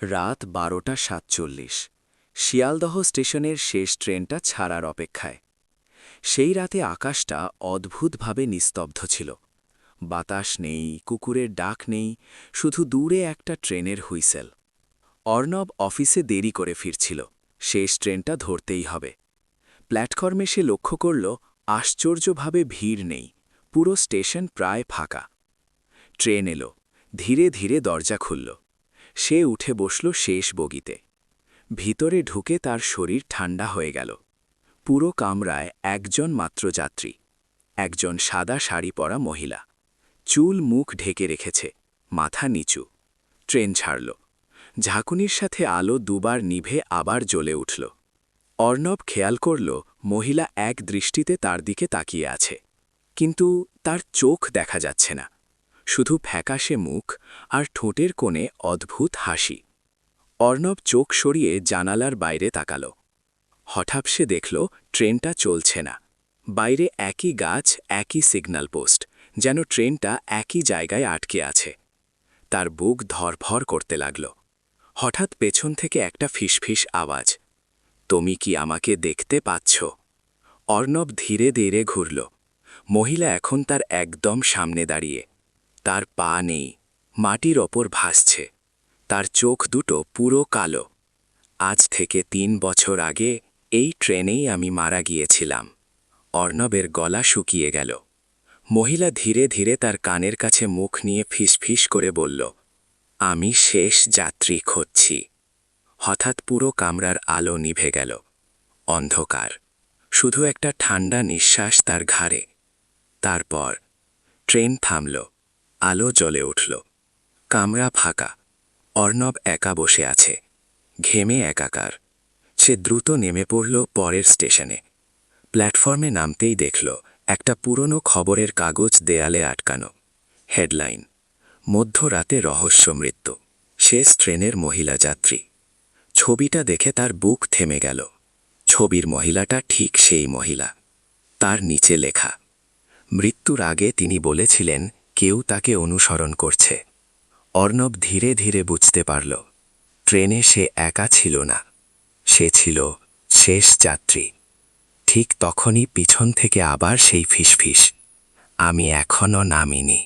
রাত 12:47। শিয়ালদহ স্টেশনের শেষ ট্রেনটা ছাড়ার অপেক্ষায়। সেই রাতে আকাশটা অদ্ভুতভাবে নিস্তব্ধ ছিল। বাতাস নেই, কুকুরের ডাক নেই, শুধু দূরে একটা ট্রেনের হুইসেল। অর্ণব অফিসে দেরি করে ফিরছিল। শেষ ট্রেনটা ধরতেই হবে। প্ল্যাটফর্মে সে লক্ষ্য করল আশ্চর্যভাবে ভিড় নেই, পুরো স্টেশন প্রায় ফাঁকা। ট্রেন এলো, ধীরে ধীরে দরজা খুলল। সে উঠে বসল শেষ বগিতে। ভিতরে ঢুকে তার শরীর ঠান্ডা হয়ে গেল। পুরো কামরায় একজন মাত্র যাত্রী, একজন সাদা শাড়ি পরা মহিলা। চুল মুখ ঢেকে রেখেছে, মাথা নিচু। ট্রেন ছাড়ল। ঝাঁকুনির সাথে আলো দুবার নিভে আবার জ্বলে উঠল। অর্ণব খেয়াল করল মহিলা এক দৃষ্টিতে তার দিকে তাকিয়ে আছে, কিন্তু তার চোখ দেখা যাচ্ছে না, শুধু ফ্যাকাশে মুখ আর ঠোঁটের কোণে অদ্ভুত হাসি। অর্ণব চোখ সরিয়ে জানালার বাইরে তাকাল। হঠাৎ সে দেখল ট্রেনটা চলছে না। বাইরে একই গাছ, একই সিগন্যাল পোস্ট, যেন ট্রেনটা একই জায়গায় আটকে আছে। তার বুক ধরফর করতে লাগল। হঠাৎ পেছন থেকে একটা ফিসফিস আওয়াজ, তুমি কি আমাকে দেখতে পাচ্ছ? অর্ণব ধীরে ধীরে ঘুরল। মহিলা এখন তার একদম সামনে দাঁড়িয়ে। তার পা নেই, মাটির ওপর ভাসছে। তার চোখ দুটো পুরো কালো। আজ থেকে 3 বছর আগে এই ট্রেনেই আমি মারা গিয়েছিলাম। অর্ণবের গলা শুকিয়ে গেল। মহিলা ধীরে ধীরে তার কানের কাছে মুখ নিয়ে ফিসফিস করে বলল, আমি শেষ যাত্রী খুঁজছি। হঠাৎ পুরো কামরার আলো নিভে গেল। অন্ধকার, শুধু একটা ঠান্ডা নিঃশ্বাস তার ঘাড়ে। তারপর ট্রেন থামল, আলো জ্বলে উঠল। কামরা ফাঁকা। অর্ণব একা বসে আছে, ঘেমে একাকার। সে দ্রুত নেমে পড়ল পরের স্টেশনে। প্ল্যাটফর্মে নামতেই দেখল একটা পুরনো খবরের কাগজ দেয়ালে আটকানো। হেডলাইন, মধ্যরাতে রহস্য মৃত্যু, শেষ ট্রেনের মহিলা যাত্রী। ছবিটা দেখে তার বুক থেমে গেল। ছবির মহিলাটা ঠিক সেই মহিলা। তার নিচে লেখা, মৃত্যুর আগে তিনি বলেছিলেন কেউ তাকে অনুসরণ করছে। অর্ণব ধীরে ধীরে বুঝতে পারল, ট্রেনে সে একা ছিল না, সে ছিল শেষ যাত্রী। ঠিক তখনই পিছন থেকে আবার সেই ফিসফিস, আমি এখনও নামিনি।